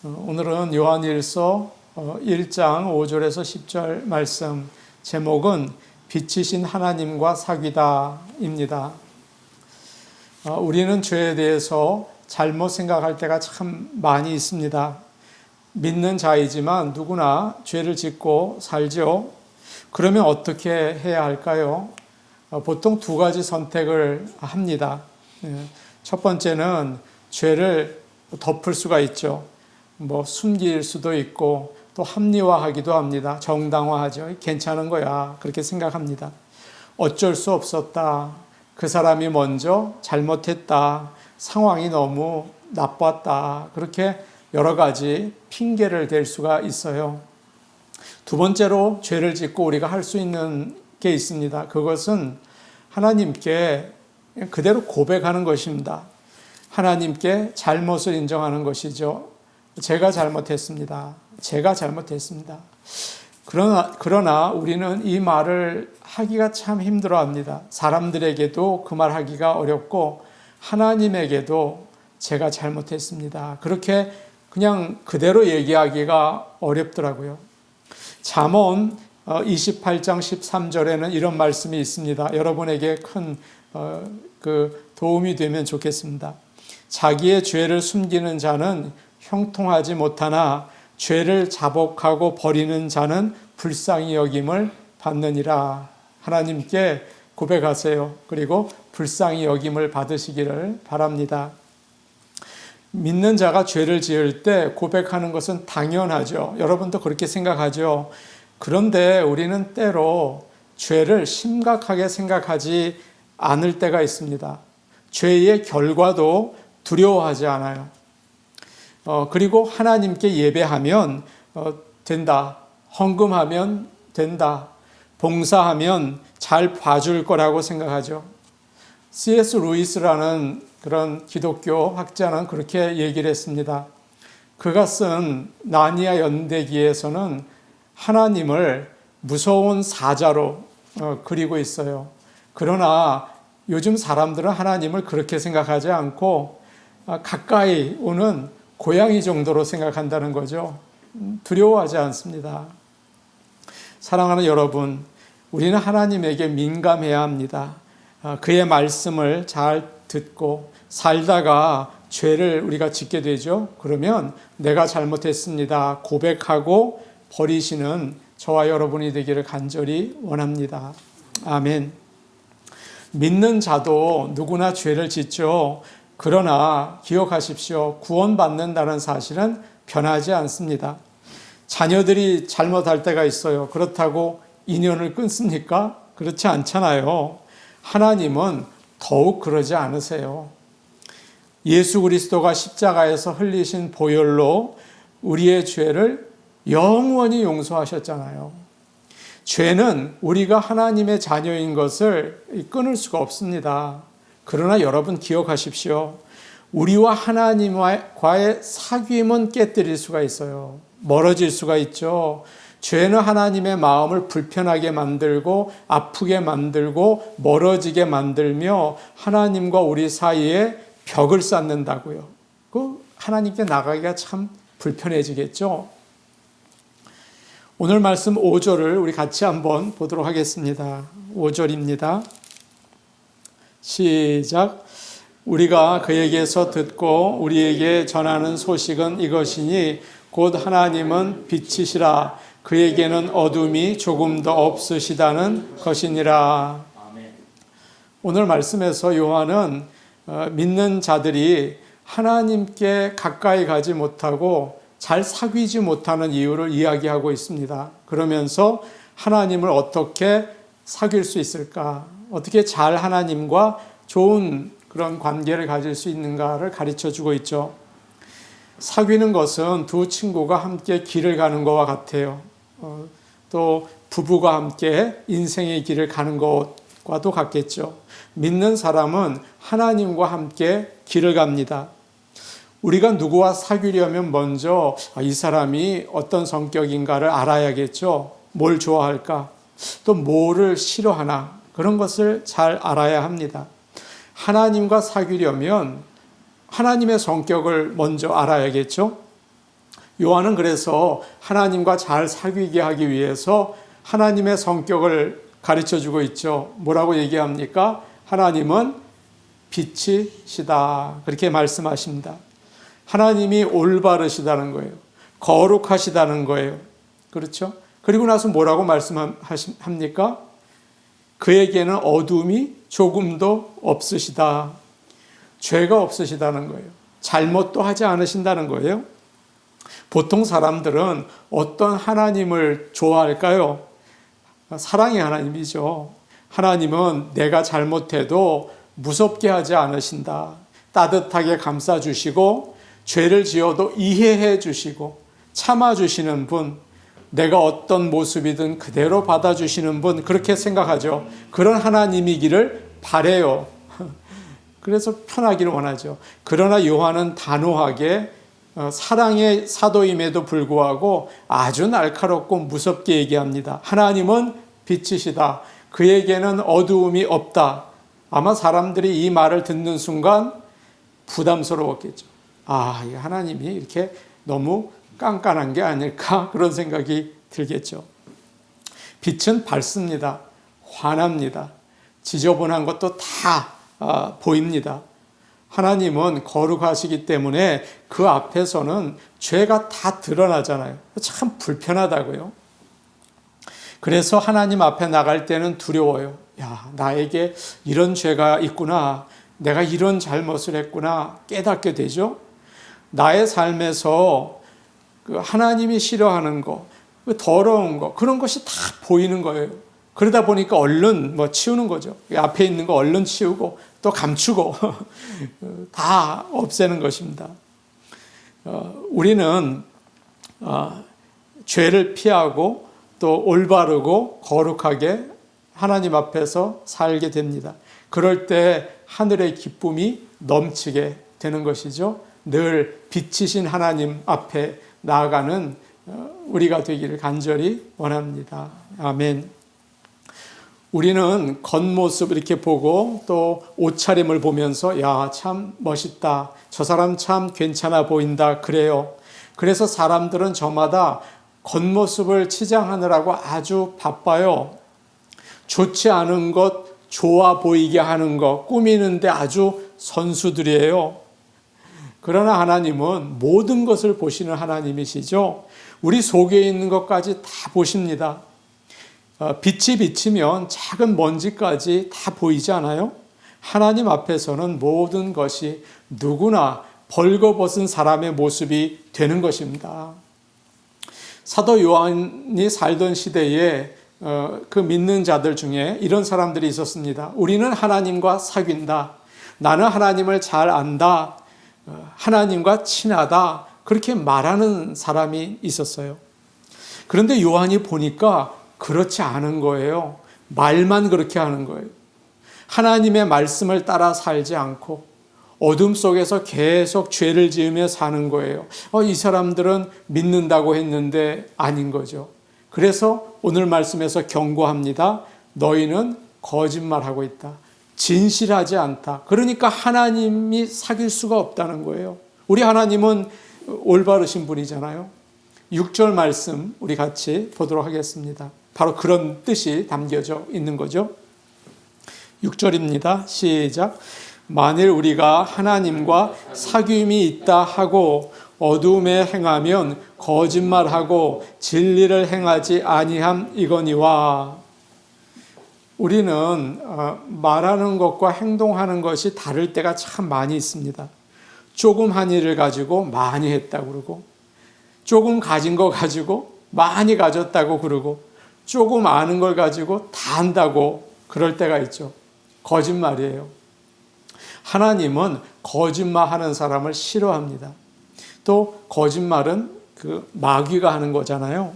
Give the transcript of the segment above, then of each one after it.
오늘은 요한일서 1장 5절에서 10절 말씀, 제목은 빛이신 하나님과 사귀다입니다. 우리는 죄에 대해서 잘못 생각할 때가 참 많이 있습니다. 믿는 자이지만 누구나 죄를 짓고 살죠. 그러면 어떻게 해야 할까요? 보통 두 가지 선택을 합니다. 첫 번째는 죄를 덮을 수가 있죠. 숨길 수도 있고 또 합리화하기도 합니다. 정당화하죠. 괜찮은 거야. 그렇게 생각합니다. 어쩔 수 없었다. 그 사람이 먼저 잘못했다. 상황이 너무 나빴다. 그렇게 여러 가지 핑계를 댈 수가 있어요. 두 번째로 죄를 짓고 우리가 할 수 있는 게 있습니다. 그것은 하나님께 그대로 고백하는 것입니다. 하나님께 잘못을 인정하는 것이죠. 제가 잘못했습니다. 제가 잘못했습니다. 그러나 우리는 이 말을 하기가 참 힘들어합니다. 사람들에게도 그 말 하기가 어렵고 하나님에게도 제가 잘못했습니다. 그렇게 그냥 그대로 얘기하기가 어렵더라고요. 잠언 28장 13절에는 이런 말씀이 있습니다. 여러분에게 큰 도움이 되면 좋겠습니다. 자기의 죄를 숨기는 자는 형통하지 못하나 죄를 자복하고 버리는 자는 불쌍히 여김을 받느니라. 하나님께 고백하세요. 그리고 불쌍히 여김을 받으시기를 바랍니다. 믿는 자가 죄를 지을 때 고백하는 것은 당연하죠. 여러분도 그렇게 생각하죠. 그런데 우리는 때로 죄를 심각하게 생각하지 않을 때가 있습니다. 죄의 결과도 두려워하지 않아요. 그리고 하나님께 예배하면 된다. 헌금하면 된다. 봉사하면 잘 봐줄 거라고 생각하죠. C.S. 루이스라는 그런 기독교 학자는 그렇게 얘기를 했습니다. 그가 쓴 나니아 연대기에서는 하나님을 무서운 사자로 그리고 있어요. 그러나 요즘 사람들은 하나님을 그렇게 생각하지 않고 가까이 오는 고양이 정도로 생각한다는 거죠. 두려워하지 않습니다. 사랑하는 여러분, 우리는 하나님에게 민감해야 합니다. 그의 말씀을 잘 듣고 살다가 죄를 우리가 짓게 되죠. 그러면 내가 잘못했습니다. 고백하고 버리시는 저와 여러분이 되기를 간절히 원합니다. 아멘. 믿는 자도 누구나 죄를 짓죠. 그러나 기억하십시오. 구원받는다는 사실은 변하지 않습니다. 자녀들이 잘못할 때가 있어요. 그렇다고 인연을 끊습니까? 그렇지 않잖아요. 하나님은 더욱 그러지 않으세요. 예수 그리스도가 십자가에서 흘리신 보혈로 우리의 죄를 영원히 용서하셨잖아요. 죄는 우리가 하나님의 자녀인 것을 끊을 수가 없습니다. 그러나 여러분 기억하십시오. 우리와 하나님과의 사귐은 깨뜨릴 수가 있어요. 멀어질 수가 있죠. 죄는 하나님의 마음을 불편하게 만들고 아프게 만들고 멀어지게 만들며 하나님과 우리 사이에 벽을 쌓는다고요. 하나님께 나가기가 참 불편해지겠죠. 오늘 말씀 5절을 우리 같이 한번 보도록 하겠습니다. 5절입니다. 시작. 우리가 그에게서 듣고 우리에게 전하는 소식은 이것이니 곧 하나님은 빛이시라. 그에게는 어둠이 조금도 없으시다는 것이니라. 오늘 말씀에서 요한은 믿는 자들이 하나님께 가까이 가지 못하고 잘 사귀지 못하는 이유를 이야기하고 있습니다. 그러면서 하나님을 어떻게 사귈 수 있을까? 어떻게 잘 하나님과 좋은 그런 관계를 가질 수 있는가를 가르쳐 주고 있죠. 사귀는 것은 두 친구가 함께 길을 가는 것과 같아요. 또 부부가 함께 인생의 길을 가는 것과도 같겠죠. 믿는 사람은 하나님과 함께 길을 갑니다. 우리가 누구와 사귀려면 먼저 이 사람이 어떤 성격인가를 알아야겠죠. 뭘 좋아할까? 또 뭐를 싫어하나? 그런 것을 잘 알아야 합니다. 하나님과 사귀려면 하나님의 성격을 먼저 알아야겠죠. 요한은 그래서 하나님과 잘 사귀게 하기 위해서 하나님의 성격을 가르쳐주고 있죠. 뭐라고 얘기합니까? 하나님은 빛이시다. 그렇게 말씀하십니다. 하나님이 올바르시다는 거예요. 거룩하시다는 거예요. 그렇죠? 그리고 나서 뭐라고 말씀합니까? 그에게는 어둠이 조금도 없으시다. 죄가 없으시다는 거예요. 잘못도 하지 않으신다는 거예요. 보통 사람들은 어떤 하나님을 좋아할까요? 사랑의 하나님이죠. 하나님은 내가 잘못해도 무섭게 하지 않으신다. 따뜻하게 감싸주시고 죄를 지어도 이해해 주시고 참아주시는 분, 내가 어떤 모습이든 그대로 받아주시는 분, 그렇게 생각하죠. 그런 하나님이기를 바라요. 그래서 편하기를 원하죠. 그러나 요한은 단호하게 사랑의 사도임에도 불구하고 아주 날카롭고 무섭게 얘기합니다. 하나님은 빛이시다. 그에게는 어두움이 없다. 아마 사람들이 이 말을 듣는 순간 부담스러웠겠죠. 아, 이 하나님이 이렇게 너무 깐깐한 게 아닐까? 그런 생각이 들겠죠. 빛은 밝습니다. 환합니다. 지저분한 것도 다 보입니다. 하나님은 거룩하시기 때문에 그 앞에서는 죄가 다 드러나잖아요. 참 불편하다고요. 그래서 하나님 앞에 나갈 때는 두려워요. 야, 나에게 이런 죄가 있구나. 내가 이런 잘못을 했구나. 깨닫게 되죠. 나의 삶에서 그 하나님이 싫어하는 거, 그 더러운 거, 그런 것이 다 보이는 거예요. 그러다 보니까 얼른 치우는 거죠. 앞에 있는 거 얼른 치우고 또 감추고 다 없애는 것입니다. 우리는 죄를 피하고 또 올바르고 거룩하게 하나님 앞에서 살게 됩니다. 그럴 때 하늘의 기쁨이 넘치게 되는 것이죠. 늘 빛이신 하나님 앞에 나아가는 우리가 되기를 간절히 원합니다. 아멘. 우리는 겉모습 이렇게 보고 또 옷차림을 보면서 야, 참 멋있다. 저 사람 참 괜찮아 보인다. 그래요. 그래서 사람들은 저마다 겉모습을 치장하느라고 아주 바빠요. 좋지 않은 것, 좋아 보이게 하는 것, 꾸미는데 아주 선수들이에요. 그러나 하나님은 모든 것을 보시는 하나님이시죠. 우리 속에 있는 것까지 다 보십니다. 빛이 비치면 작은 먼지까지 다 보이지 않아요? 하나님 앞에서는 모든 것이 누구나 벌거벗은 사람의 모습이 되는 것입니다. 사도 요한이 살던 시대에 그 믿는 자들 중에 이런 사람들이 있었습니다. 우리는 하나님과 사귄다. 나는 하나님을 잘 안다. 하나님과 친하다. 그렇게 말하는 사람이 있었어요. 그런데 요한이 보니까 그렇지 않은 거예요. 말만 그렇게 하는 거예요. 하나님의 말씀을 따라 살지 않고 어둠 속에서 계속 죄를 지으며 사는 거예요. 이 사람들은 믿는다고 했는데 아닌 거죠. 그래서 오늘 말씀에서 경고합니다. 너희는 거짓말하고 있다. 진실하지 않다. 그러니까 하나님이 사귈 수가 없다는 거예요. 우리 하나님은 올바르신 분이잖아요. 6절 말씀 우리 같이 보도록 하겠습니다. 바로 그런 뜻이 담겨져 있는 거죠. 6절입니다. 시작. 만일 우리가 하나님과 사귐이 있다 하고 어둠에 행하면 거짓말하고 진리를 행하지 아니함 이거니와. 우리는 말하는 것과 행동하는 것이 다를 때가 참 많이 있습니다. 조금 한 일을 가지고 많이 했다고 그러고, 조금 가진 거 가지고 많이 가졌다고 그러고, 조금 아는 걸 가지고 다 안다고 그럴 때가 있죠. 거짓말이에요. 하나님은 거짓말하는 사람을 싫어합니다. 또 거짓말은 그 마귀가 하는 거잖아요.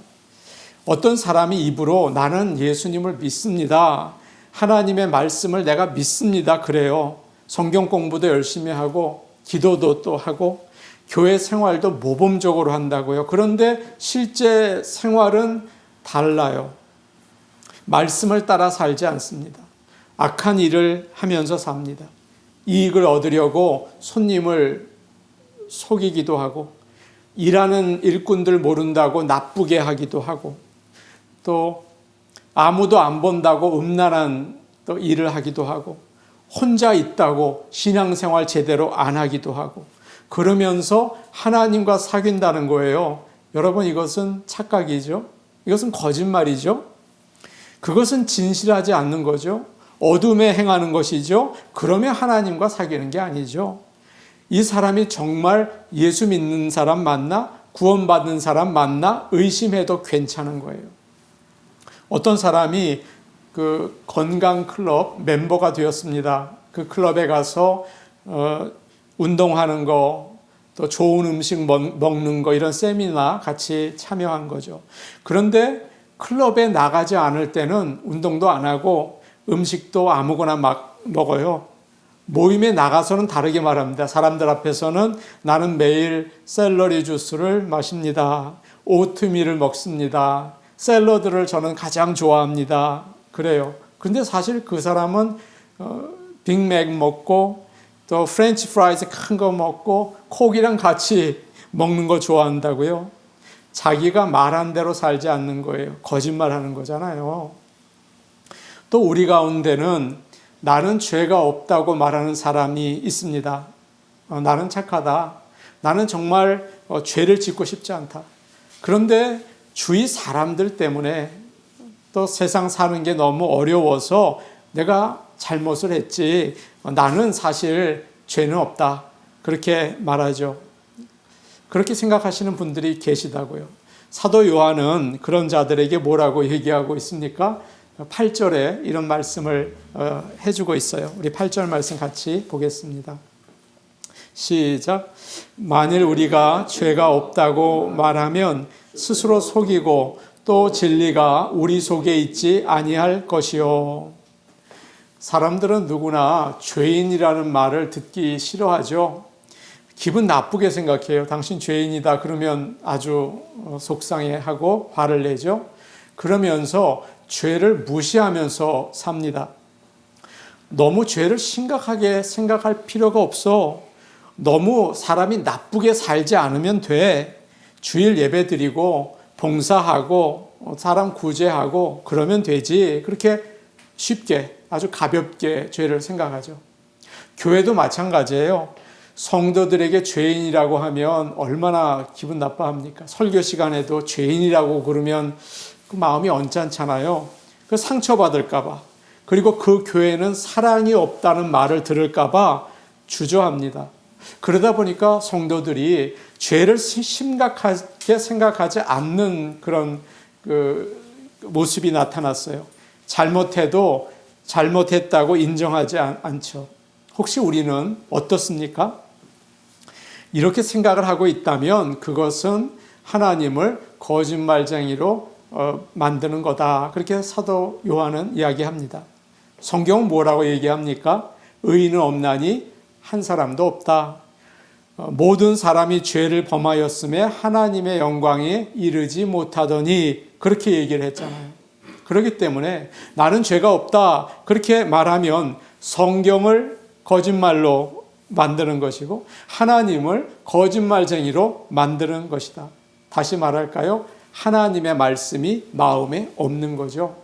어떤 사람이 입으로 나는 예수님을 믿습니다. 하나님의 말씀을 내가 믿습니다. 그래요. 성경 공부도 열심히 하고 기도도 또 하고 교회 생활도 모범적으로 한다고요. 그런데 실제 생활은 달라요. 말씀을 따라 살지 않습니다. 악한 일을 하면서 삽니다. 이익을 얻으려고 손님을 속이기도 하고 일하는 일꾼들 모른다고 나쁘게 하기도 하고, 또 아무도 안 본다고 음란한 또 일을 하기도 하고, 혼자 있다고 신앙생활 제대로 안 하기도 하고, 그러면서 하나님과 사귄다는 거예요. 여러분, 이것은 착각이죠. 이것은 거짓말이죠. 그것은 진실하지 않는 거죠. 어둠에 행하는 것이죠. 그러면 하나님과 사귀는 게 아니죠. 이 사람이 정말 예수 믿는 사람 맞나? 구원받는 사람 맞나? 의심해도 괜찮은 거예요. 어떤 사람이 그 건강 클럽 멤버가 되었습니다. 그 클럽에 가서 운동하는 거, 또 좋은 음식 먹는 거, 이런 세미나 같이 참여한 거죠. 그런데 클럽에 나가지 않을 때는 운동도 안 하고 음식도 아무거나 막 먹어요. 모임에 나가서는 다르게 말합니다. 사람들 앞에서는 나는 매일 샐러리 주스를 마십니다. 오트밀을 먹습니다. 샐러드를 저는 가장 좋아합니다. 그래요. 그런데 사실 그 사람은 빅맥 먹고 또 프렌치 프라이즈 큰 거 먹고 콕이랑 같이 먹는 거 좋아한다고요. 자기가 말한 대로 살지 않는 거예요. 거짓말하는 거잖아요. 또 우리 가운데는 나는 죄가 없다고 말하는 사람이 있습니다. 나는 착하다. 나는 정말 죄를 짓고 싶지 않다. 그런데 주위 사람들 때문에 또 세상 사는 게 너무 어려워서 내가 잘못을 했지, 나는 사실 죄는 없다. 그렇게 말하죠. 그렇게 생각하시는 분들이 계시다고요. 사도 요한은 그런 자들에게 뭐라고 얘기하고 있습니까? 8절에 이런 말씀을 해주고 있어요. 우리 8절 말씀 같이 보겠습니다. 시작. 만일 우리가 죄가 없다고 말하면 스스로 속이고 또 진리가 우리 속에 있지 아니할 것이요. 사람들은 누구나 죄인이라는 말을 듣기 싫어하죠. 기분 나쁘게 생각해요. 당신 죄인이다 그러면 아주 속상해하고 화를 내죠. 그러면서 죄를 무시하면서 삽니다. 너무 죄를 심각하게 생각할 필요가 없어. 너무 사람이 나쁘게 살지 않으면 돼. 주일 예배 드리고 봉사하고 사람 구제하고 그러면 되지. 그렇게 쉽게 아주 가볍게 죄를 생각하죠. 교회도 마찬가지예요. 성도들에게 죄인이라고 하면 얼마나 기분 나빠합니까? 설교 시간에도 죄인이라고 그러면 그 마음이 언짢잖아요. 그 상처받을까 봐. 그리고 그 교회는 사랑이 없다는 말을 들을까 봐 주저합니다. 그러다 보니까 성도들이 죄를 심각하게 생각하지 않는 그런 모습이 나타났어요. 잘못해도 잘못했다고 인정하지 않죠. 혹시 우리는 어떻습니까? 이렇게 생각을 하고 있다면 그것은 하나님을 거짓말쟁이로 만드는 거다. 그렇게 사도 요한은 이야기합니다. 성경은 뭐라고 얘기합니까? 의인은 없나니 한 사람도 없다. 모든 사람이 죄를 범하였음에 하나님의 영광에 이르지 못하더니 그렇게 얘기를 했잖아요. 그렇기 때문에 나는 죄가 없다 그렇게 말하면 성경을 거짓말로 만드는 것이고 하나님을 거짓말쟁이로 만드는 것이다. 다시 말할까요? 하나님의 말씀이 마음에 없는 거죠.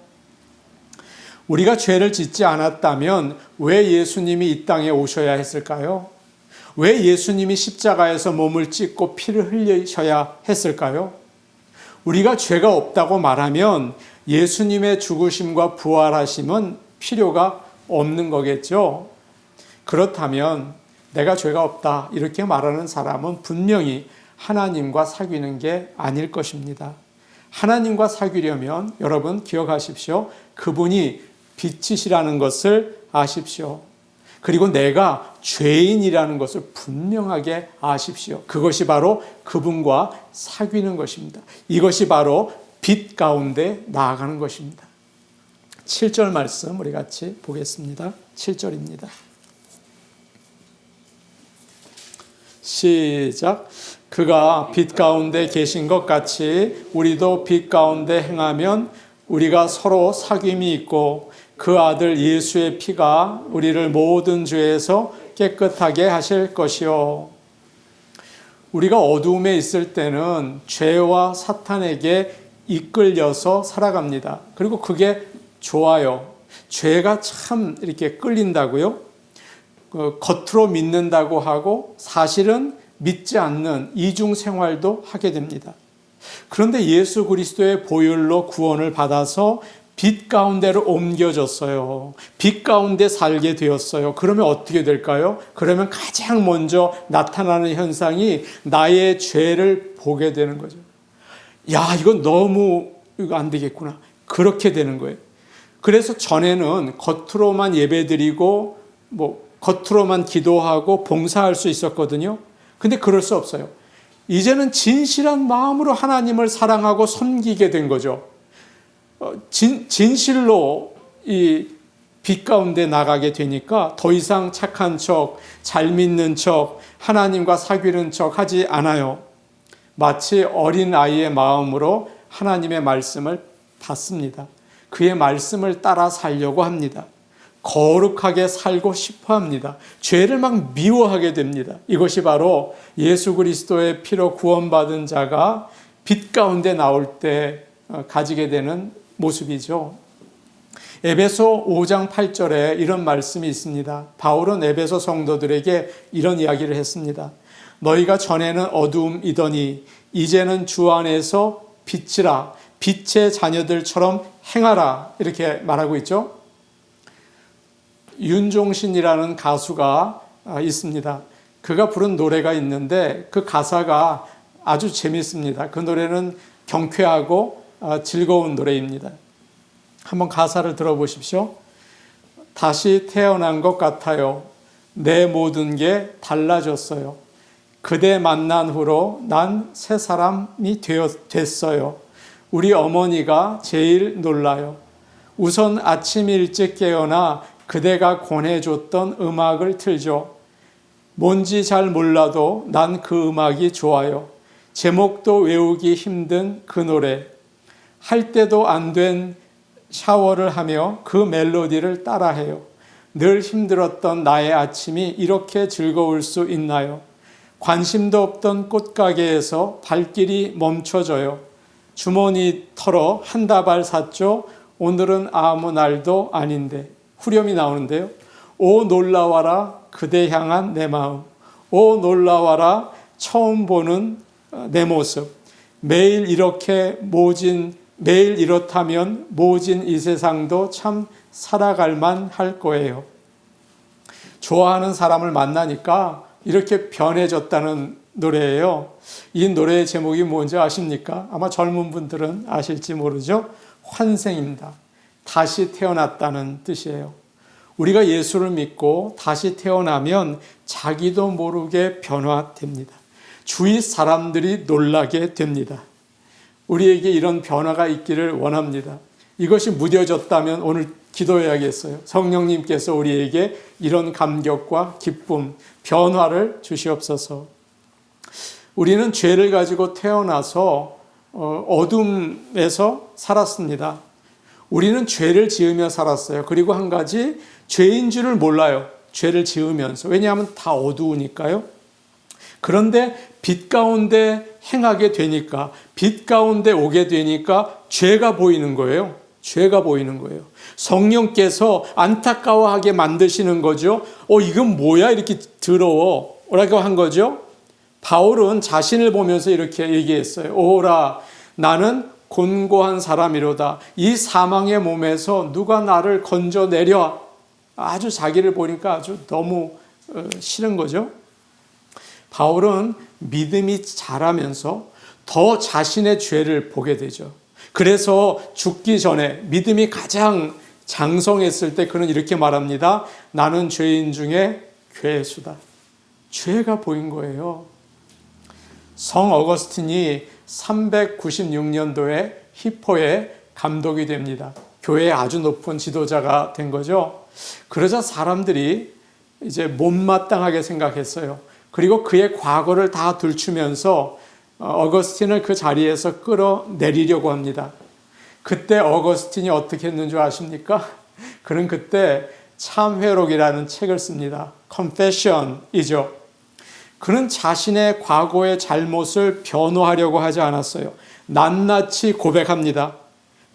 우리가 죄를 짓지 않았다면 왜 예수님이 이 땅에 오셔야 했을까요? 왜 예수님이 십자가에서 몸을 찢고 피를 흘리셔야 했을까요? 우리가 죄가 없다고 말하면 예수님의 죽으심과 부활하심은 필요가 없는 거겠죠. 그렇다면 내가 죄가 없다 이렇게 말하는 사람은 분명히 하나님과 사귀는 게 아닐 것입니다. 하나님과 사귀려면 여러분 기억하십시오. 그분이 빛이시라는 것을 아십시오. 그리고 내가 죄인이라는 것을 분명하게 아십시오. 그것이 바로 그분과 사귀는 것입니다. 이것이 바로 빛 가운데 나아가는 것입니다. 7절 말씀 우리 같이 보겠습니다. 7절입니다. 시작. 그가 빛 가운데 계신 것 같이 우리도 빛 가운데 행하면 우리가 서로 사귐이 있고 그 아들 예수의 피가 우리를 모든 죄에서 깨끗하게 하실 것이요. 우리가 어두움에 있을 때는 죄와 사탄에게 이끌려서 살아갑니다. 그리고 그게 좋아요. 죄가 참 이렇게 끌린다고요? 겉으로 믿는다고 하고 사실은 믿지 않는 이중 생활도 하게 됩니다. 그런데 예수 그리스도의 보혈로 구원을 받아서 빛 가운데로 옮겨졌어요. 빛 가운데 살게 되었어요. 그러면 어떻게 될까요? 그러면 가장 먼저 나타나는 현상이 나의 죄를 보게 되는 거죠. 야, 이건 너무 이거 안 되겠구나. 그렇게 되는 거예요. 그래서 전에는 겉으로만 예배드리고 겉으로만 기도하고 봉사할 수 있었거든요. 근데 그럴 수 없어요. 이제는 진실한 마음으로 하나님을 사랑하고 섬기게 된 거죠. 진실로 이 빛 가운데 나가게 되니까 더 이상 착한 척, 잘 믿는 척, 하나님과 사귀는 척 하지 않아요. 마치 어린 아이의 마음으로 하나님의 말씀을 받습니다. 그의 말씀을 따라 살려고 합니다. 거룩하게 살고 싶어 합니다. 죄를 막 미워하게 됩니다. 이것이 바로 예수 그리스도의 피로 구원받은 자가 빛 가운데 나올 때 가지게 되는 모습이죠. 에베소 5장 8절에 이런 말씀이 있습니다. 바울은 에베소 성도들에게 이런 이야기를 했습니다. 너희가 전에는 어두움이더니 이제는 주 안에서 빛이라, 빛의 자녀들처럼 행하라, 이렇게 말하고 있죠. 윤종신이라는 가수가 있습니다. 그가 부른 노래가 있는데 그 가사가 아주 재밌습니다. 그 노래는 경쾌하고 즐거운 노래입니다. 한번 가사를 들어보십시오. 다시 태어난 것 같아요. 내 모든 게 달라졌어요. 그대 만난 후로 난 새 사람이 됐어요. 우리 어머니가 제일 놀라요. 우선 아침 일찍 깨어나 그대가 권해줬던 음악을 틀죠. 뭔지 잘 몰라도 난 그 음악이 좋아요. 제목도 외우기 힘든 그 노래. 할 때도 안 된 샤워를 하며 그 멜로디를 따라해요. 늘 힘들었던 나의 아침이 이렇게 즐거울 수 있나요? 관심도 없던 꽃가게에서 발길이 멈춰져요. 주머니 털어 한 다발 샀죠. 오늘은 아무 날도 아닌데. 후렴이 나오는데요. 오 놀라워라 그대 향한 내 마음. 오 놀라워라 처음 보는 내 모습. 매일 이렇다면 모진 이 세상도 참 살아갈 만할 거예요. 좋아하는 사람을 만나니까 이렇게 변해졌다는 노래예요. 이 노래의 제목이 뭔지 아십니까? 아마 젊은 분들은 아실지 모르죠. 환생입니다. 다시 태어났다는 뜻이에요. 우리가 예수를 믿고 다시 태어나면 자기도 모르게 변화됩니다. 주위 사람들이 놀라게 됩니다. 우리에게 이런 변화가 있기를 원합니다. 이것이 무뎌졌다면 오늘 기도해야겠어요. 성령님께서 우리에게 이런 감격과 기쁨, 변화를 주시옵소서. 우리는 죄를 가지고 태어나서 어둠에서 살았습니다. 우리는 죄를 지으며 살았어요. 그리고 한 가지, 죄인 줄을 몰라요. 죄를 지으면서. 왜냐하면 다 어두우니까요. 그런데 빛 가운데 행하게 되니까, 빛 가운데 오게 되니까 죄가 보이는 거예요. 죄가 보이는 거예요. 성령께서 안타까워하게 만드시는 거죠. 이건 뭐야? 이렇게 더러워. 라고 한 거죠. 바울은 자신을 보면서 이렇게 얘기했어요. 오라, 나는 곤고한 사람이로다. 이 사망의 몸에서 누가 나를 건져내려. 아주 자기를 보니까 아주 너무 싫은 거죠. 바울은 믿음이 자라면서 더 자신의 죄를 보게 되죠. 그래서 죽기 전에 믿음이 가장 장성했을 때 그는 이렇게 말합니다. 나는 죄인 중에 괴수다. 죄가 보인 거예요. 성 어거스틴이 396년도에 히포의 감독이 됩니다. 교회의 아주 높은 지도자가 된 거죠. 그러자 사람들이 이제 못마땅하게 생각했어요. 그리고 그의 과거를 다 들추면서 어거스틴을 그 자리에서 끌어내리려고 합니다. 그때 어거스틴이 어떻게 했는 줄 아십니까? 그는 그때 참회록이라는 책을 씁니다. Confession이죠. 그는 자신의 과거의 잘못을 변호하려고 하지 않았어요. 낱낱이 고백합니다.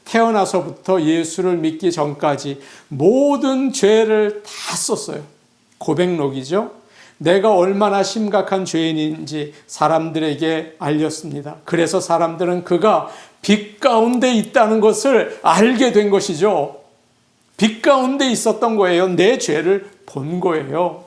태어나서부터 예수를 믿기 전까지 모든 죄를 다 썼어요. 고백록이죠. 내가 얼마나 심각한 죄인인지 사람들에게 알렸습니다. 그래서 사람들은 그가 빛 가운데 있다는 것을 알게 된 것이죠. 빛 가운데 있었던 거예요. 내 죄를 본 거예요.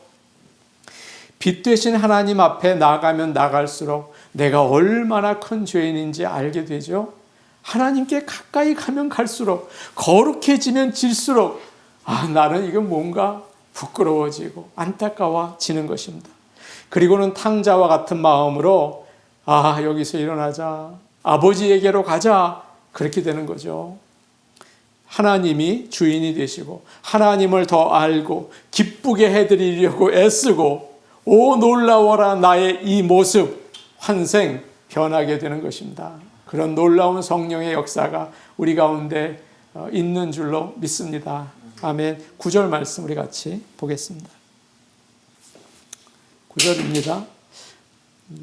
빛 되신 하나님 앞에 나가면 나갈수록 내가 얼마나 큰 죄인인지 알게 되죠. 하나님께 가까이 가면 갈수록, 거룩해지면 질수록 나는 이건 뭔가 부끄러워지고 안타까워지는 것입니다. 그리고는 탕자와 같은 마음으로 여기서 일어나자, 아버지에게로 가자, 그렇게 되는 거죠. 하나님이 주인이 되시고 하나님을 더 알고 기쁘게 해드리려고 애쓰고 오 놀라워라 나의 이 모습, 환생, 변하게 되는 것입니다. 그런 놀라운 성령의 역사가 우리 가운데 있는 줄로 믿습니다. 아멘. 9절 말씀 우리 같이 보겠습니다. 9절입니다.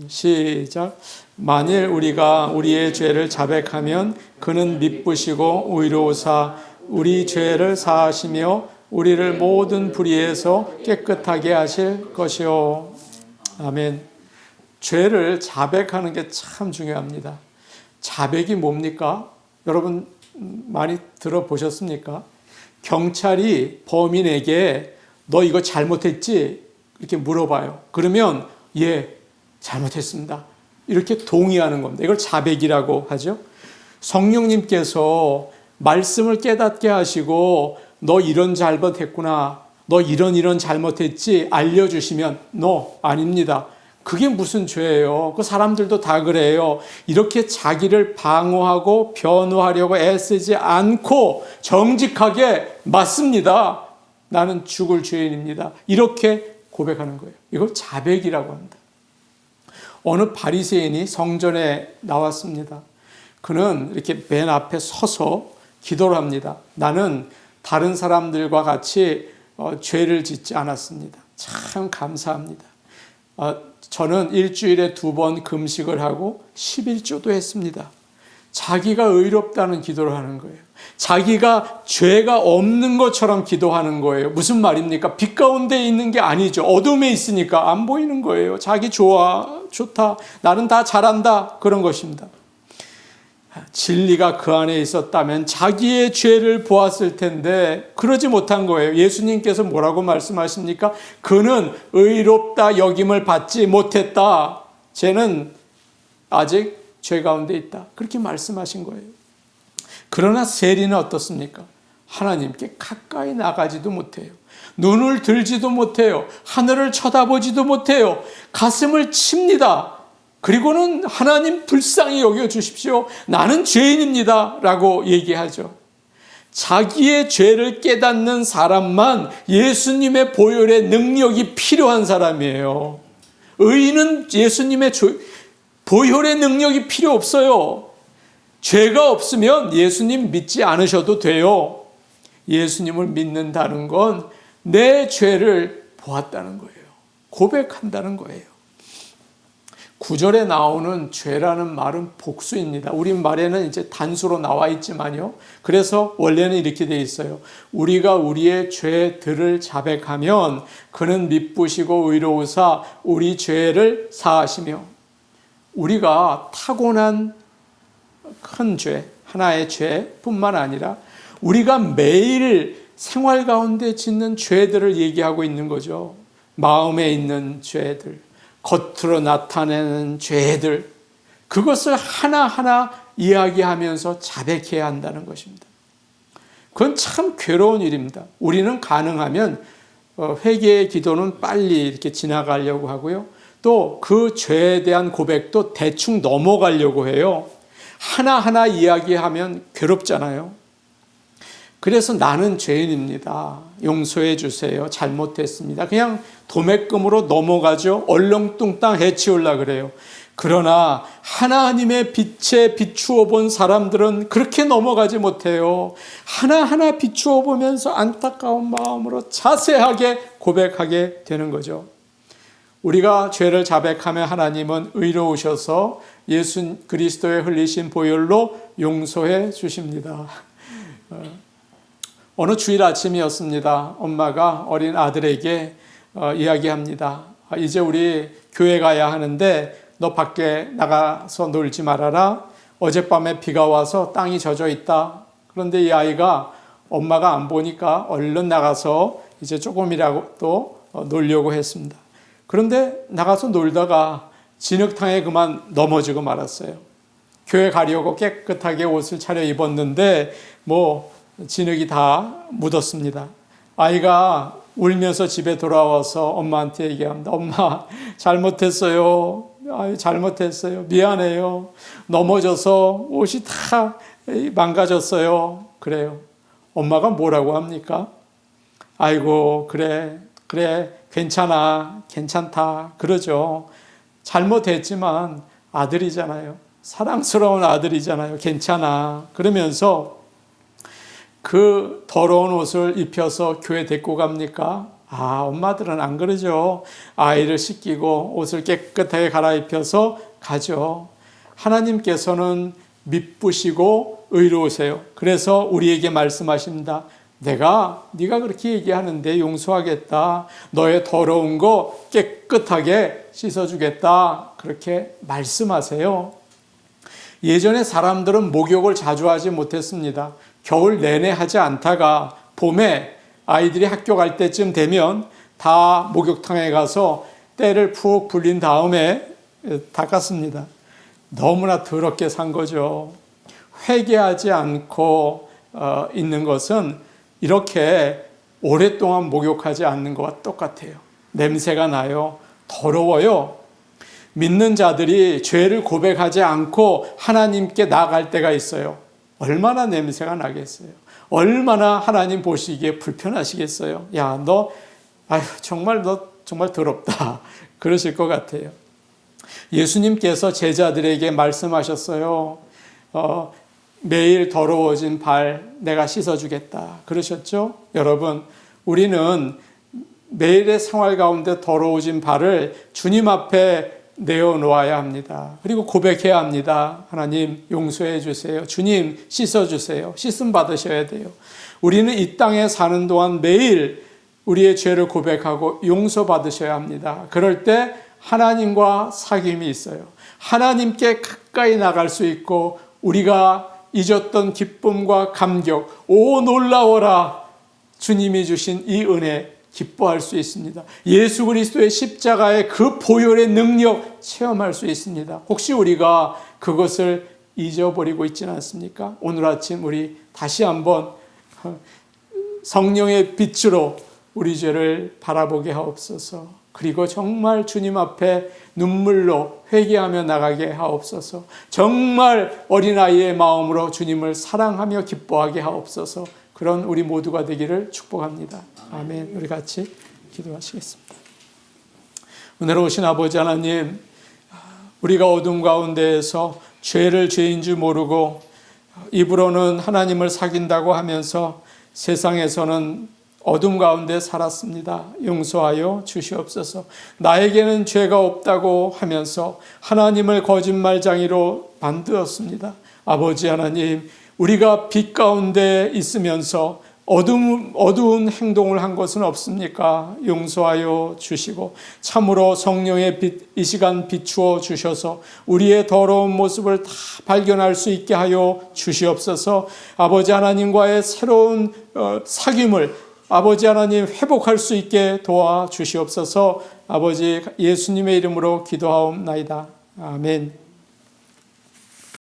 시작. 만일 우리가 우리의 죄를 자백하면 그는 미쁘시고 의로우사 우리 죄를 사하시며 우리를 모든 불의에서 깨끗하게 하실 것이요. 아멘. 죄를 자백하는 게 참 중요합니다. 자백이 뭡니까? 여러분 많이 들어보셨습니까? 경찰이 범인에게 너 이거 잘못했지? 이렇게 물어봐요. 그러면 예, 잘못했습니다. 이렇게 동의하는 겁니다. 이걸 자백이라고 하죠. 성령님께서 말씀을 깨닫게 하시고 너 이런 잘못했구나, 너 이런 잘못했지 알려주시면 너 아닙니다. 그게 무슨 죄예요? 그 사람들도 다 그래요. 이렇게 자기를 방어하고 변호하려고 애쓰지 않고 정직하게 맞습니다. 나는 죽을 죄인입니다. 이렇게 고백하는 거예요. 이걸 자백이라고 합니다. 어느 바리새인이 성전에 나왔습니다. 그는 이렇게 맨 앞에 서서 기도를 합니다. 나는 다른 사람들과 같이 죄를 짓지 않았습니다. 참 감사합니다. 저는 일주일에 2번 금식을 하고 11조도 했습니다. 자기가 의롭다는 기도를 하는 거예요. 자기가 죄가 없는 것처럼 기도하는 거예요. 무슨 말입니까? 빛 가운데 있는 게 아니죠. 어둠에 있으니까 안 보이는 거예요. 자기 좋다. 나는 다 잘한다. 그런 것입니다. 진리가 그 안에 있었다면 자기의 죄를 보았을 텐데 그러지 못한 거예요. 예수님께서 뭐라고 말씀하십니까? 그는 의롭다 여김을 받지 못했다. 쟤는 아직 죄 가운데 있다. 그렇게 말씀하신 거예요. 그러나 세리는 어떻습니까? 하나님께 가까이 나가지도 못해요. 눈을 들지도 못해요. 하늘을 쳐다보지도 못해요. 가슴을 칩니다. 그리고는 하나님 불쌍히 여겨주십시오. 나는 죄인입니다. 라고 얘기하죠. 자기의 죄를 깨닫는 사람만 예수님의 보혈의 능력이 필요한 사람이에요. 의인은 예수님의 보혈의 능력이 필요 없어요. 죄가 없으면 예수님 믿지 않으셔도 돼요. 예수님을 믿는다는 건 내 죄를 보았다는 거예요. 고백한다는 거예요. 9절에 나오는 죄라는 말은 복수입니다. 우리말에는 이제 단수로 나와 있지만요. 그래서 원래는 이렇게 돼 있어요. 우리가 우리의 죄들을 자백하면 그는 미쁘시고 의로우사 우리 죄를 사하시며, 우리가 타고난 큰 죄, 하나의 죄뿐만 아니라 우리가 매일 생활 가운데 짓는 죄들을 얘기하고 있는 거죠. 마음에 있는 죄들, 겉으로 나타내는 죄들, 그것을 하나하나 이야기하면서 자백해야 한다는 것입니다. 그건 참 괴로운 일입니다. 우리는 가능하면 회개의 기도는 빨리 이렇게 지나가려고 하고요. 또 그 죄에 대한 고백도 대충 넘어가려고 해요. 하나하나 이야기하면 괴롭잖아요. 그래서 나는 죄인입니다. 용서해 주세요. 잘못했습니다. 그냥 도매금으로 넘어가죠. 얼렁뚱땅 해치우려고 그래요. 그러나 하나님의 빛에 비추어 본 사람들은 그렇게 넘어가지 못해요. 하나하나 비추어 보면서 안타까운 마음으로 자세하게 고백하게 되는 거죠. 우리가 죄를 자백하면 하나님은 의로우셔서 예수 그리스도의 흘리신 보혈로 용서해 주십니다. 어느 주일 아침이었습니다. 엄마가 어린 아들에게 이야기합니다. 이제 우리 교회 가야 하는데 너 밖에 나가서 놀지 말아라. 어젯밤에 비가 와서 땅이 젖어 있다. 그런데 이 아이가 엄마가 안 보니까 얼른 나가서 이제 조금이라도 또 놀려고 했습니다. 그런데 나가서 놀다가 진흙탕에 그만 넘어지고 말았어요. 교회 가려고 깨끗하게 옷을 차려 입었는데 진흙이 다 묻었습니다. 아이가 울면서 집에 돌아와서 엄마한테 얘기합니다. 엄마, 잘못했어요. 잘못했어요. 미안해요. 넘어져서 옷이 다 망가졌어요. 그래요. 엄마가 뭐라고 합니까? 아이고, 그래, 괜찮아, 괜찮다. 그러죠. 잘못했지만 아들이잖아요. 사랑스러운 아들이잖아요. 괜찮아. 그러면서 그 더러운 옷을 입혀서 교회 데리고 갑니까? 엄마들은 안 그러죠. 아이를 씻기고 옷을 깨끗하게 갈아입혀서 가죠. 하나님께서는 미쁘시고 의로우세요. 그래서 우리에게 말씀하십니다. 네가 그렇게 얘기하는데 용서하겠다. 너의 더러운 거 깨끗하게 씻어주겠다. 그렇게 말씀하세요. 예전에 사람들은 목욕을 자주 하지 못했습니다. 겨울 내내 하지 않다가 봄에 아이들이 학교 갈 때쯤 되면 다 목욕탕에 가서 때를 푹 불린 다음에 닦았습니다. 너무나 더럽게 산 거죠. 회개하지 않고 있는 것은 이렇게 오랫동안 목욕하지 않는 것과 똑같아요. 냄새가 나요. 더러워요. 믿는 자들이 죄를 고백하지 않고 하나님께 나아갈 때가 있어요. 얼마나 냄새가 나겠어요. 얼마나 하나님 보시기에 불편하시겠어요. 야, 너 정말 더럽다. 그러실 것 같아요. 예수님께서 제자들에게 말씀하셨어요. 매일 더러워진 발 내가 씻어주겠다. 그러셨죠? 여러분, 우리는 매일의 생활 가운데 더러워진 발을 주님 앞에 내어놓아야 합니다. 그리고 고백해야 합니다. 하나님 용서해 주세요. 주님 씻어 주세요. 씻음 받으셔야 돼요. 우리는 이 땅에 사는 동안 매일 우리의 죄를 고백하고 용서 받으셔야 합니다. 그럴 때 하나님과 사귐이 있어요. 하나님께 가까이 나갈 수 있고 우리가 잊었던 기쁨과 감격, 오 놀라워라, 주님이 주신 이 은혜 기뻐할 수 있습니다. 예수 그리스도의 십자가의 그 보혈의 능력 체험할 수 있습니다. 혹시 우리가 그것을 잊어버리고 있지는 않습니까? 오늘 아침 우리 다시 한번 성령의 빛으로 우리 죄를 바라보게 하옵소서. 그리고 정말 주님 앞에 눈물로 회개하며 나가게 하옵소서. 정말 어린아이의 마음으로 주님을 사랑하며 기뻐하게 하옵소서. 그런 우리 모두가 되기를 축복합니다. 아멘. 우리 같이 기도하시겠습니다. 은혜로우신 아버지 하나님, 우리가 어둠 가운데에서 죄를 죄인 줄 모르고 입으로는 하나님을 사귄다고 하면서 세상에서는 어둠 가운데 살았습니다. 용서하여 주시옵소서. 나에게는 죄가 없다고 하면서 하나님을 거짓말장이로 만들었습니다. 아버지 하나님, 우리가 빛 가운데 있으면서 어두운 행동을 한 것은 없습니까? 용서하여 주시고 참으로 성령의 빛, 이 시간 비추어 주셔서 우리의 더러운 모습을 다 발견할 수 있게 하여 주시옵소서. 아버지 하나님과의 새로운 사귐을 아버지 하나님 회복할 수 있게 도와주시옵소서. 아버지 예수님의 이름으로 기도하옵나이다. 아멘.